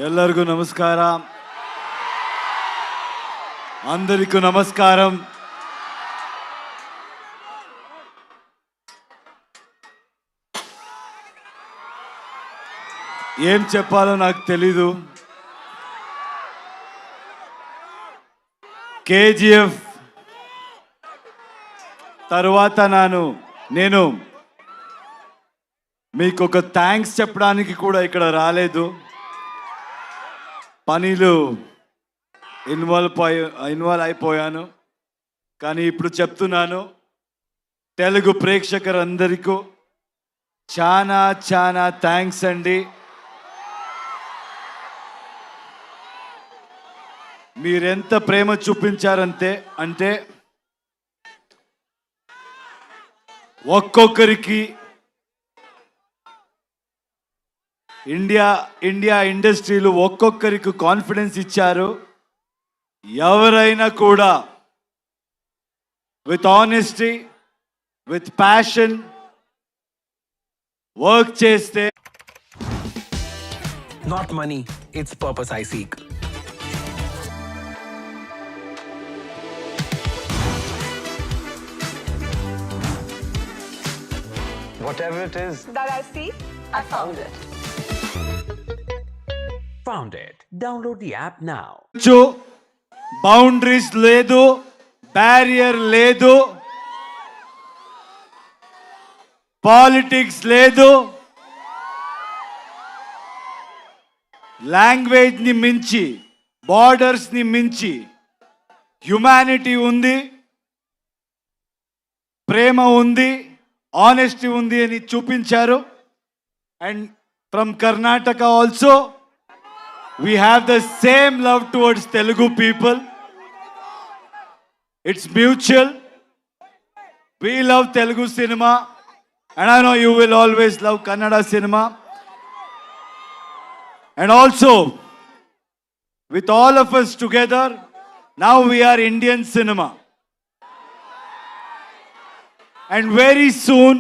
ಎಲ್ಲರಿಗೂ ನಮಸ್ಕಾರ. అందరికీ నమస్కారం. ఏం చెప్పాలో నాకు తెలీదు. కేజీఎఫ్ తర్వాత నేను మీకు ఒక థ్యాంక్స్ చెప్పడానికి కూడా ఇక్కడ రాలేదు. పనిలో ఇన్వాల్వ్ అయిపోయాను. కానీ ఇప్పుడు చెప్తున్నాను, తెలుగు ప్రేక్షకులందరికీ చాలా చాలా థ్యాంక్స్ అండి. మీరెంత ప్రేమ చూపించారంటే ఒక్కొక్కరికి ఇండియా ఇండస్ట్రీలో ఒక్కొక్కరికి కాన్ఫిడెన్స్ ఇచ్చారు. ఎవరైనా కూడా with honesty, with passion work చేస్తే. Not money, it's purpose I seek. Whatever it is that I see, I found it. Found it. Download the app now. Boundaries లేదు, బ్యారియర్ లేదు, పాలిటిక్స్ లేదు. Language ని మించి, borders ని మించి humanity ఉంది, ప్రేమ ఉంది, ఆనెస్టీ ఉంది అని చూపించారు. And from Karnataka also we have the same love towards Telugu people. It's mutual. We love Telugu cinema, and I know you will always love Kannada cinema. And also, with all of us together, now we are Indian cinema. And very soon,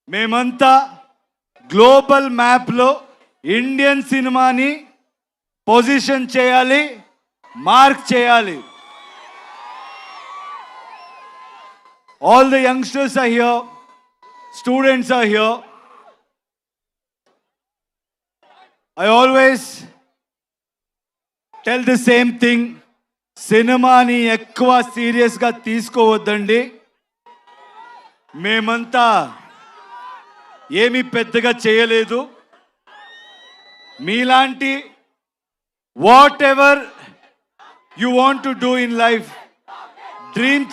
memanta global map lo Indian సినిమాని position చేయాలి, mark చేయాలి. All the youngsters are here, students are here. I always tell the same thing, సినిమాని ఎక్కువ సీరియస్గా తీసుకోవద్దండి. మేమంతా ఏమీ పెద్దగా చేయలేదు. మీలాంటి whatever you want to do in life dream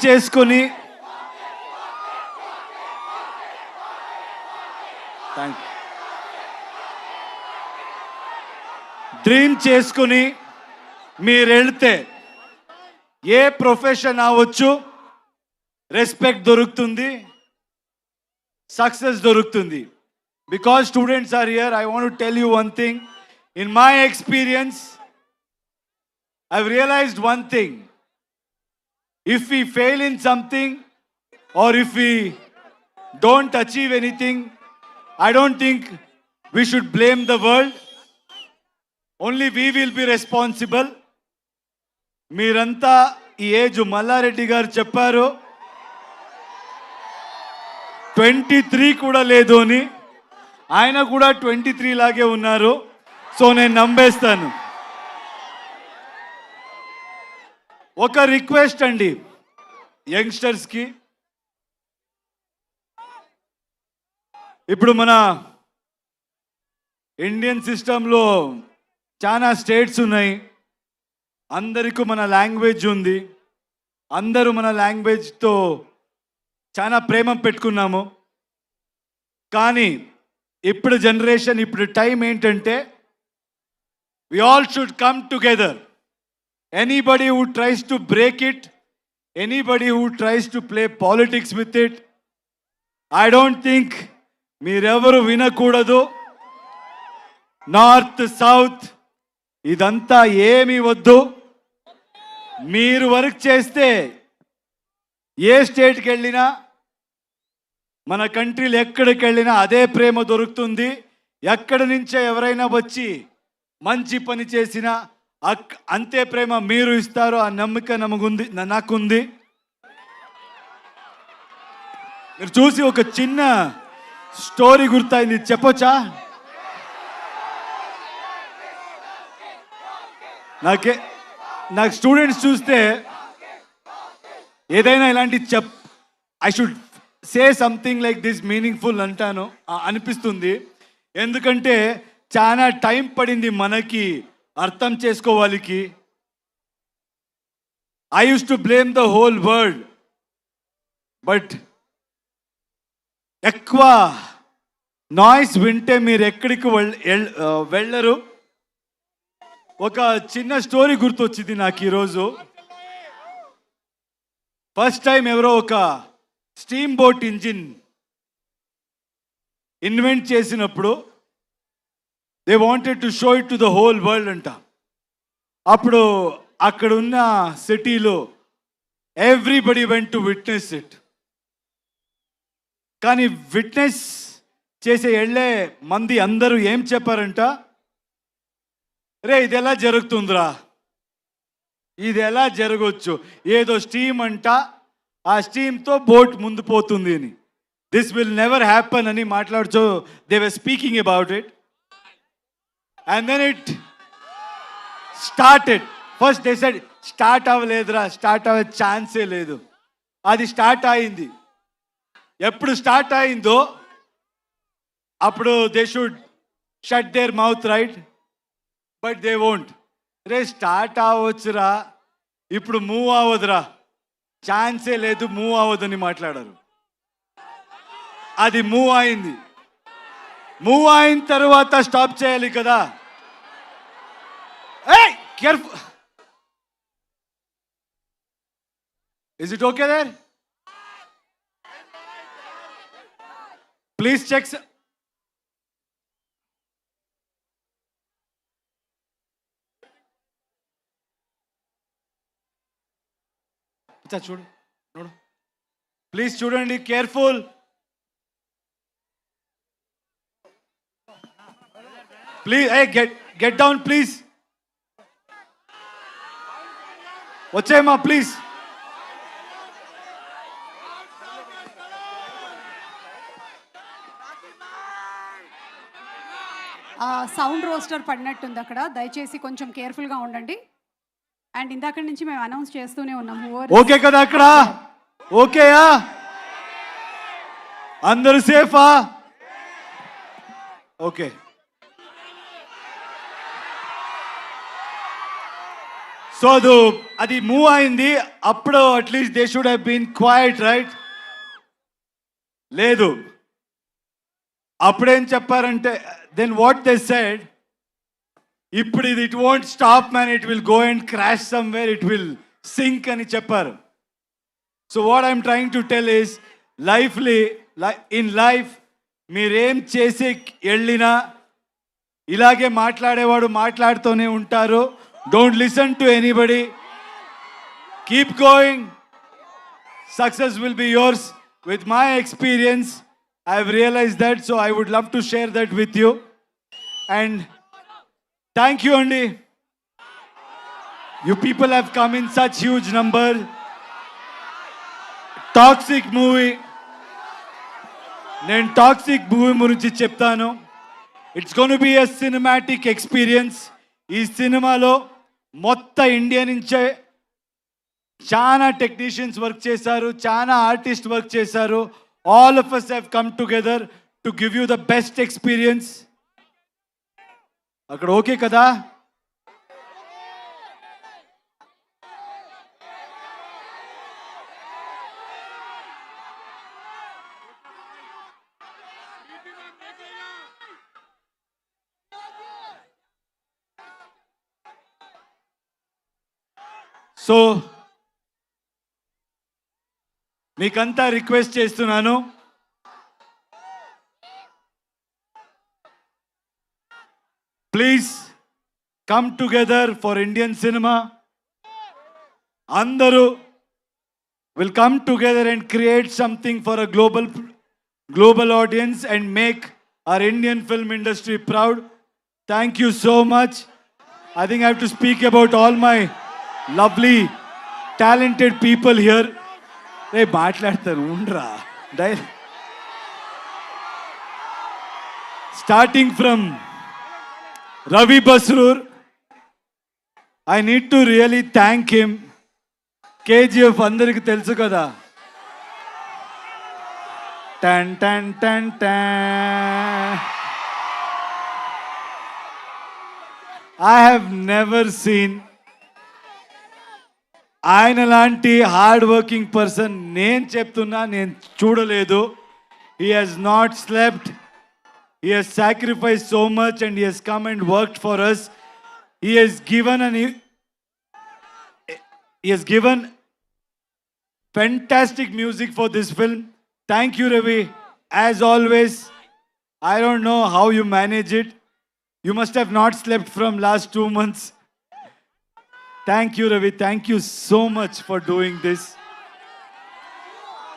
చేసుకొని, మీరు వెళ్తే ఏ ప్రొఫెషన్ అవ్వచ్చు, రెస్పెక్ట్ దొరుకుతుంది, సక్సెస్ దొరుకుతుంది. Because students are here, I want to tell you one thing. In my experience, I've realized one thing. If we fail in something, or if we don't achieve anything, I don't think we should blame the world. Only we will be responsible. Meeranta ee age Mallareddy garu chepparu 23 kuda ledu ani. ఆయన కూడా 23 లాగే ఉన్నారు. So నేను నమ్మేస్తాను. ఒక request అండి యంగ్స్టర్స్కి, ఇప్పుడు మన Indian సిస్టంలో చాలా స్టేట్స్ ఉన్నాయి. అందరికీ మన లాంగ్వేజ్ ఉంది. అందరూ మన లాంగ్వేజ్తో చాలా ప్రేమ పెట్టుకున్నాము. కానీ ఇప్పుడు జనరేషన్, ఇప్పుడు టైం ఏంటంటే we all should come together. Anybody who tries to break it, anybody who tries to play politics with it, I don't think మీరెవరు వినకూడదు. నార్త్ సౌత్ ఇదంతా ఏమీ వద్దు. మీరు వర్క్ చేస్తే ఏ స్టేట్కి వెళ్ళినా, మన కంట్రీలో ఎక్కడికి వెళ్ళినా అదే ప్రేమ దొరుకుతుంది. ఎక్కడి నుంచో ఎవరైనా వచ్చి మంచి పని చేసిన అంతే ప్రేమ మీరు ఇస్తారు, ఆ నమ్మకం నాకుంది. మీరు చూసి ఒక చిన్న స్టోరీ గుర్తయింది, చెప్పొచ్చా? నాకు స్టూడెంట్స్ చూస్తే ఏదైనా ఇలాంటి I should say something like this meaningful అంటాను అనిపిస్తుంది. ఎందుకంటే చాలా టైం పడింది మనకి అర్థం చేసుకోవాలికి. I use to blame the whole world, but ఎక్కువ నాయిస్ వింటే మీరు ఎక్కడికి వెళ్ళరు. ఒక చిన్న స్టోరీ గుర్తొచ్చింది నాకు ఈరోజు. ఫస్ట్ టైం ఎవరో ఒక స్టీమ్ బోట్ ఇంజిన్ ఇన్వెంట్ చేసినప్పుడు they wanted to show it to the whole world అంట. అప్పుడు అక్కడున్న సిటీలో everybody went to witness it. కానీ విట్నెస్ చేసే వెళ్ళే మంది అందరూ ఏం చెప్పారంట, రే ఇది ఎలా జరుగుతుందిరా, ఇది ఎలా జరగవచ్చు, ఏదో స్టీమ్ అంట, ఆ స్టీమ్తో బోట్ ముందు పోతుంది అని, దిస్ విల్ నెవర్ హ్యాపన్ అని మాట్లాడుతూ they were speaking about it. And then it started. First they said start అవ్వలేదురా, స్టార్ట్ అవ్వే ఛాన్సే లేదు. అది స్టార్ట్ అయింది. ఎప్పుడు స్టార్ట్ అయిందో అప్పుడు they should shut their mouth, right? But they won't. రే స్టార్ట్ అవ్వచ్చురా, ఇప్పుడు మూవ్ అవ్వదురా, ఛాన్సే లేదు, మూవ్ అవ్వదని మాట్లాడారు. అది మూవ్ అయింది. మూవ్ అయిన తర్వాత స్టాప్ చేయాలి కదా. ఏయ్ careful, is it okay there? Please check. చూడు చూడు ప్లీజ్, చూడండి, careful. Please get down please. వచ్చేయమ్మా ప్లీజ్. సౌండ్ రోస్టర్ పడినట్టుంది అక్కడ, దయచేసి కొంచెం కేర్ఫుల్గా ఉండండి. అండ్ ఇందాక నుంచి మేము అనౌన్స్ చేస్తూనే ఉన్నాము. ఓకే కదా అక్కడ? ఓకేయా? అందరూ సేఫా? ఓకే. సో అది మూవ్ అయింది. అప్పుడు at least they should have been quiet, right? లేదు. అప్పుడేం చెప్పారంటే, దెన్ వాట్ దే సెడ్, ఇప్పుడు ఇది it won't stop man, it will go and crash somewhere, it will sink అని చెప్పారు. So what I'm trying to tell is, in life మీరేం చేసి వెళ్ళినా ఇలాగే మాట్లాడేవాడు మాట్లాడుతూనే ఉంటారు. Don't listen to anybody, keep going, success will be yours. With my experience I have realized that, so I would love to share that with you. And thank you, Andy. You people have come in such huge number. Toxic movie. Nen toxic movie gurinchi cheptanu. It's going to be a cinematic experience. Ee cinema lo motta India nunche chaana technicians work chesaru, chaana artists work chesaru. All of us have come together to give you the best experience. అక్కడ okay కదా? So మీకంతా request చేస్తున్నాను, please come together for Indian cinema. అందరూ will come together and create something for a global audience and make our Indian film industry proud. Thank you so much. I think I have to speak about all my lovely, talented people here. Hey, మాట్లాడతాను ఉండరా. Starting from Ravi Basrur, I need to really thank him. KGF అందరికి తెలుసు కదా. Tan tan tan tan. I have never seen ఆయన లాంటి hard working person నేను చెప్తున్నా నేను చూడలేదు. He has not slept. He has sacrificed so much and he has come and worked for us. He has given fantastic music for this film. Thank you, Ravi. As always, I don't know how you manage it. You must have not slept from last 2 months. Thank you, Ravi. Thank you so much for doing this.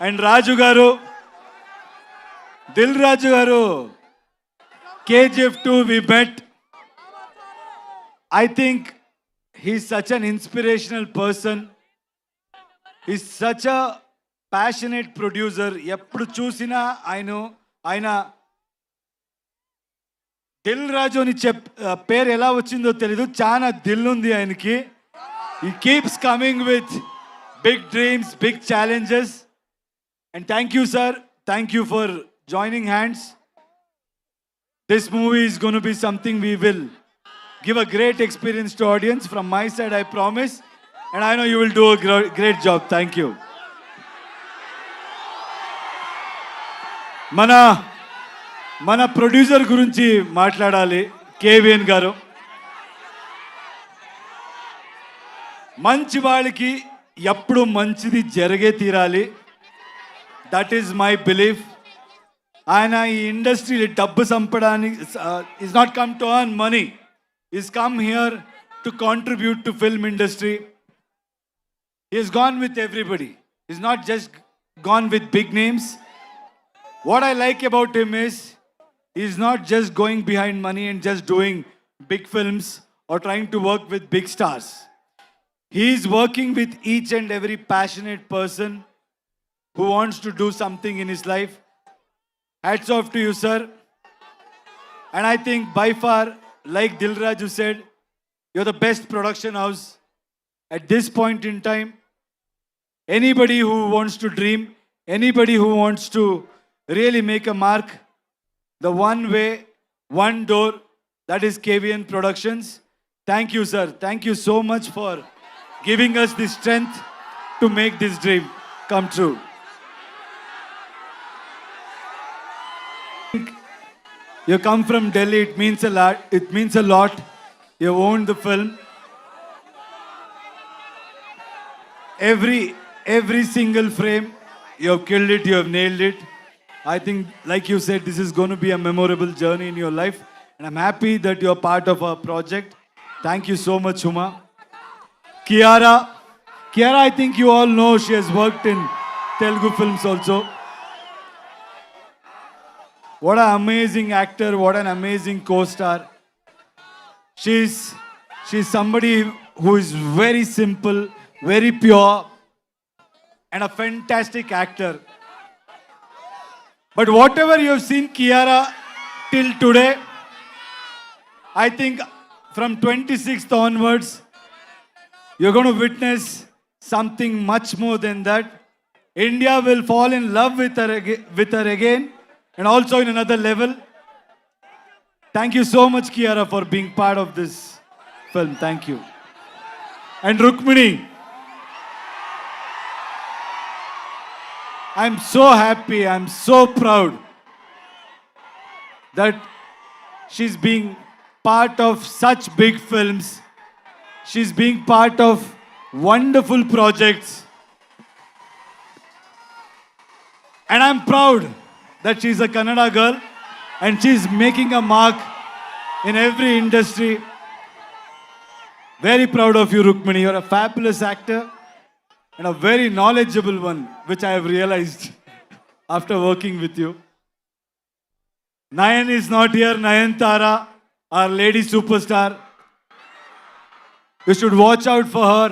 And Raju Garu, Dil Raju Garu, KGF 2 we met. I think he's such an inspirational person. He's such a passionate producer. ఎప్పుడు చూసినా ఆయన దిల్ రాజు అని పేరు ఎలా వచ్చిందో తెలీదు, చాలా దిల్ ఉంది ఆయనకి. He keeps coming with big dreams, big challenges. And thank you, sir. Thank you for joining hands. This movie is going to be something we will give a great experience to audience. From my side, I promise. And I know you will do a great job. Thank you. మన producer గురించి మాట్లాడాలి. KVN గారు మంచి వాళ్ళకి ఎప్పుడు మంచిది జరిగే తీరాలి. That is my belief. ఆయన ఈ ఇండస్ట్రీలో డబ్బు సంపడానికి is not come to earn money, is come here to contribute to film industry. He has gone with everybody. He's not just gone with big names. What I like about him is he's not just going behind money and just doing big films or trying to work with big stars. He's working with each and every passionate person who wants to do something in his life. Hats off to you, sir. And I think by far, like Dilraju said, you're the best production house at this point in time. Anybody who wants to dream, anybody who wants to really make a mark, the one way, one door, that is KVN Productions. Thank you, sir. Thank you so much for giving us the strength to make this dream come true. You come from Delhi, it means a lot. It means a lot. You owned the film. Every single frame, you have killed it, you have nailed it. I think, like you said, this is going to be a memorable journey in your life. And I'm happy that you're part of our project. Thank you so much, Huma. Kiara, I think you all know she has worked in Telugu films also. What an amazing actor, what an amazing co-star. She's somebody who is very simple, very pure, and a fantastic actor. But whatever you have seen Kiara till today, I think from 26th onwards, you're going to witness something much more than that. India will fall in love with her again, and also in another level. Thank you so much, Kiara, for being part of this film. Thank you. And Rukmini, I'm so happy, I'm so proud that she's being part of such big films. She's being part of wonderful projects. And I'm proud that she's a Kannada girl and she's making a mark in every industry. Very proud of you, Rukmini. You're a fabulous actor and a very knowledgeable one, which I have realized after working with you. Nayan is not here. Nayan Tara, our lady superstar. You should watch out for her.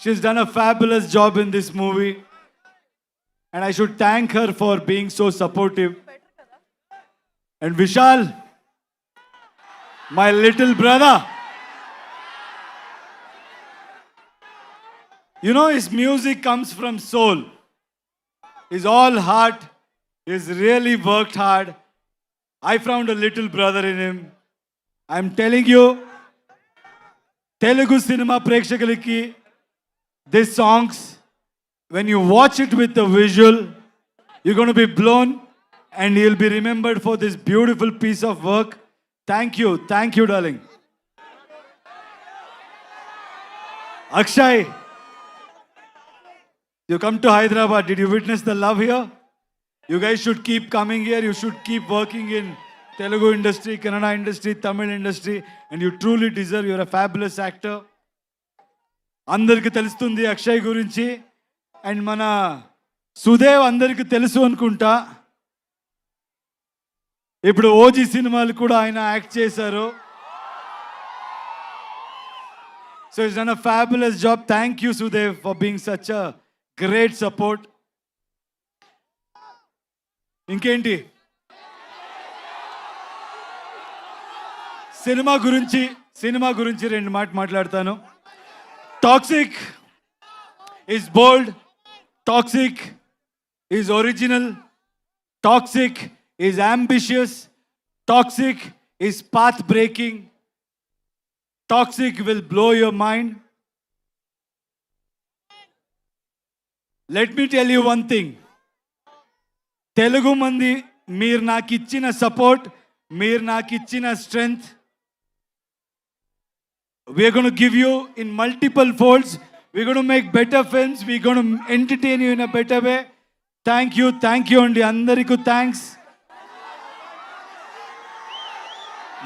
She's done a fabulous job in this movie. And I should thank her for being so supportive. And Vishal, my little brother. You know, his music comes from soul. He's all heart. He's really worked hard. I found a little brother in him. I'm telling you, Telugu cinema ప్రేక్షకులకి these songs, when you watch it with the visual, you're going to be blown and you'll be remembered for this beautiful piece of work. Thank you, darling. Akshay, you come to Hyderabad. Did you witness the love here? You guys should keep coming here. You should keep working in Telugu industry, Kannada industry, Tamil industry, and you truly deserve. You're a fabulous actor. అందరికి తెలుస్తుంది అక్షయ్ గురించి. And మన సుదేవ్ అందరికి తెలుసు అనుకుంటా. ఇప్పుడు OG సినిమాలు కూడా ఆయన యాక్ట్ చేశారు. So it's done a fabulous job. Thank you Sudev for being such a great support. ఇంకేంటి సినిమా గురించి రెండు మాట్లాడతాను. Toxic is bold. Toxic is original. Toxic is ambitious. Toxic is path breaking. Toxic will blow your mind. Let me tell you one thing. Telugu mandi, meer నాకు ఇచ్చిన support, meer నాకు ఇచ్చిన strength, we're going to give you in multiple folds. We're going to make better films. We're going to entertain you in a better way. Thank you అండి అందరికీ thanks.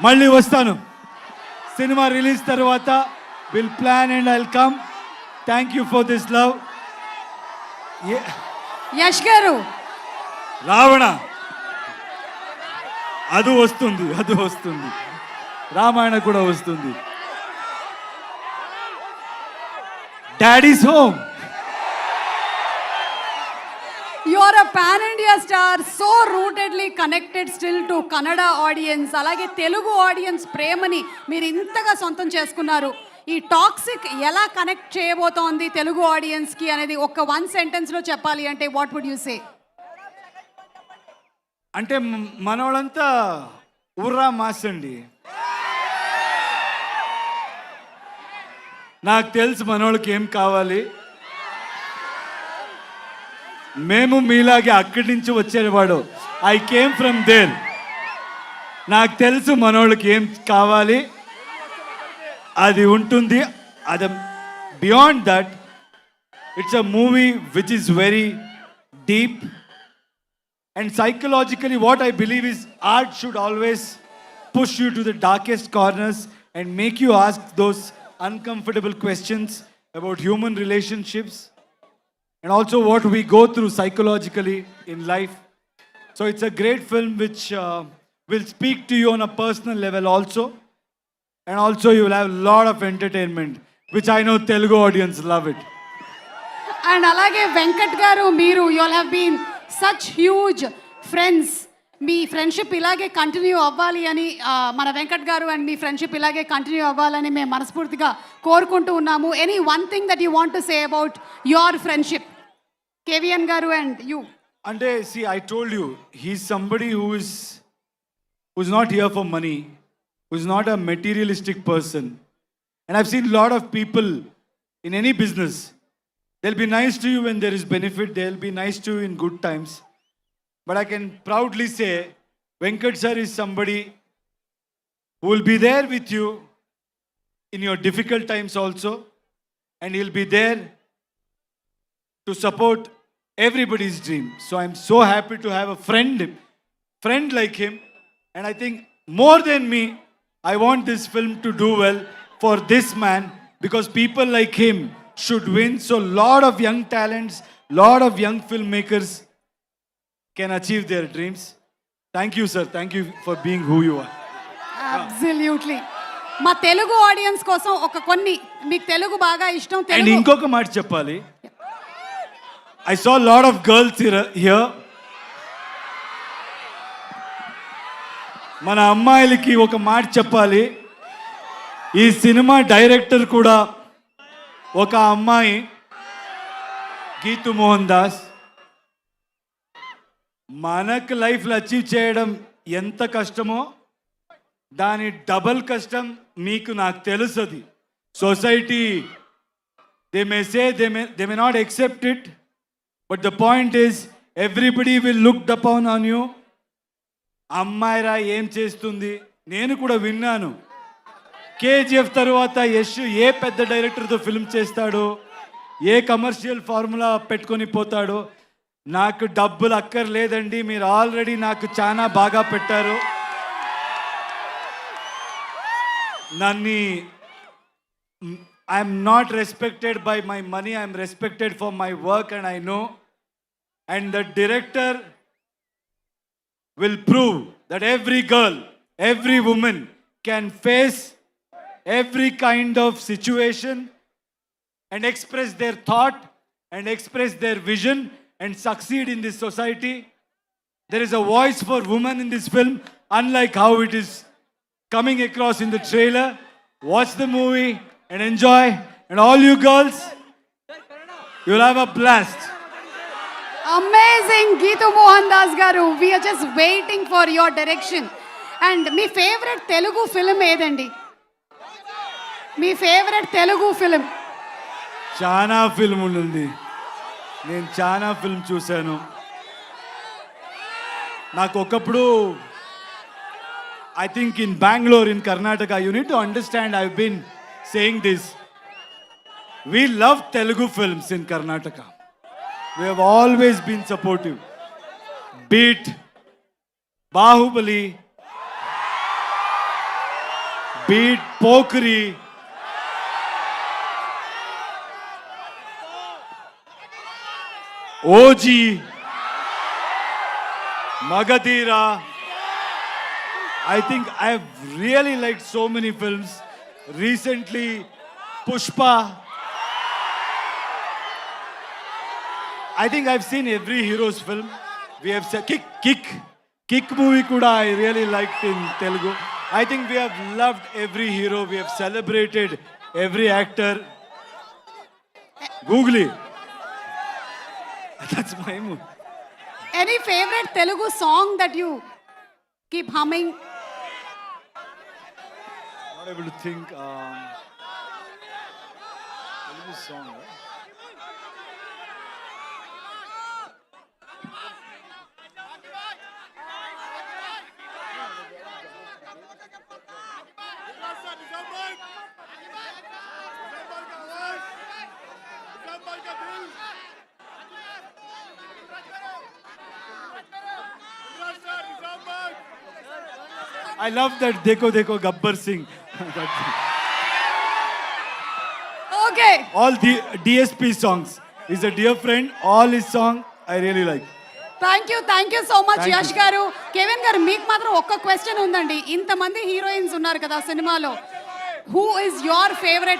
మళ్ళీ వస్తాను cinema release తర్వాత. Will plan and I'll come. Thank you for this love. Yash గారు, రావణ అది వస్తుంది. రామాయణ కూడా వస్తుంది. Daddy's home. you are a pan India star, so rootedly connected still to Kannada audience. అలాగే తెలుగు ఆడియన్స్ ప్రేమని మీరు ఇంతగా సొంతం చేసుకున్నారు. ఈ టాక్సిక్ ఎలా కనెక్ట్ చేయబోతోంది తెలుగు ఆడియన్స్ కి అనేది ఒక వన్ సెంటెన్స్ లో చెప్పాలి అంటే వాట్ వుడ్ యు సే? అంటే మనోళ్ళంతా ఉర్రా మాస్ అండి. నాకు తెలుసు మనోళ్ళకి ఏం కావాలి. మేము మీలాగే అక్కడి నుంచి వచ్చేవాడు. I came from there. నాకు తెలుసు మనోళ్ళకి ఏం కావాలి, అది ఉంటుంది. అది beyond that it's a movie which is very deep and psychologically what I believe is art should always push you to the darkest corners and make you ask those uncomfortable questions about human relationships and also what we go through psychologically in life. So it's a great film which will speak to you on a personal level also, and also you will have a lot of entertainment which I know Telugu audience love it. And అలాగే వెంకట్ గారు, మీరు you all have been such huge friends. మీ friendship ఇలాగే continue అవ్వాలి అని మన Venkat garu and మీ friendship ఇలాగే continue అవ్వాలని మేము మనస్ఫూర్తిగా కోరుకుంటూ ఉన్నాము. Any one thing that you want to say about your friendship, KVN garu and you? అంటే see, I told you, he's somebody who's not here for money, who's not a materialistic person. And I've seen a lot of people in any business. They'll be nice to you when there is benefit. They'll be nice to you in good times. But I can proudly say, Venkat sir is somebody who will be there with you in your difficult times also. And he'll be there to support everybody's dream. So I'm so happy to have a friend like him. And I think more than me, I want this film to do well for this man, because people like him should win. So lot of young talents, lot of young filmmakers can achieve their dreams. Thank you, sir. Thank you for being who you are. Absolutely. మా Telugu audience కోసం ఒక కొన్ని మీకు తెలుగు బాగా ఇష్టం and Telugu ఇంకొక మాట చెప్పాలి, I saw lot of girls here. మన అమ్మాయిలకి ఒక మాట చెప్పాలి, ఈ సినిమా డైరెక్టర్ కూడా ఒక అమ్మాయి, గీతు మోహన్ దాస్. మనకు లైఫ్లో అచీవ్ చేయడం ఎంత కష్టమో దాని డబల్ కష్టం మీకు నాకు తెలుస్తుంది. Society they may say they may not accept it, but the point is everybody will look upon on you. అమ్మాయిరా ఏం చేస్తుంది, నేను కూడా విన్నాను. కేజీఎఫ్ తర్వాత యశ్ ఏ పెద్ద డైరెక్టర్తో ఫిల్మ్ చేస్తాడో, ఏ కమర్షియల్ ఫార్ములా పెట్టుకొని పోతాడో. నాకు డబ్బులు అక్కర్లేదండి, మీరు ఆల్రెడీ నాకు చాలా బాగా పెట్టారు. నన్ను I'm not respected by my money, I'm respected for my work and I know. And the director will prove that every girl, every woman can face every kind of situation and express their thought and express their vision and succeed in this society. There is a voice for women in this film, unlike how it is coming across in the trailer. Watch the movie and enjoy. And all you girls, you'll have a blast. Amazing Geetu Mohan Das గారు, we're just waiting for your direction. And మీ favourite Telugu film ఏదండి? మీ favourite Telugu film? చాలా film ఉంది, నేను చాలా film చూశాను. నాకు ఒకప్పుడు I think in Bengaluru, in Karnataka, you need to understand, I been saying this, we love Telugu films in Karnataka. We have always been supportive. Beat Bahubali, beat Pokri, OG, Magadira. I think I've really liked so many films. Recently, Pushpa. I think I've seen every hero's film. We have said Kick movie kuda I really liked in Telugu. I think we have loved every hero. We have celebrated every actor. Googly. That's my move. Any favorite Telugu song that you keep humming? Not able to think. Telugu song. Right? I love that Dekho Dekho Gabbar Singh. Okay. All the DSP songs. He's a dear friend. All his song I really like. Thank you so much Thank you. Yash గారు. Kevin గారు, మీకు మాత్రం ఒక్క question ఉందండి. ఇంతమంది heroines ఉన్నారు కదా సినిమాలో, హూ ఇస్ యువర్ ఫేవరెట్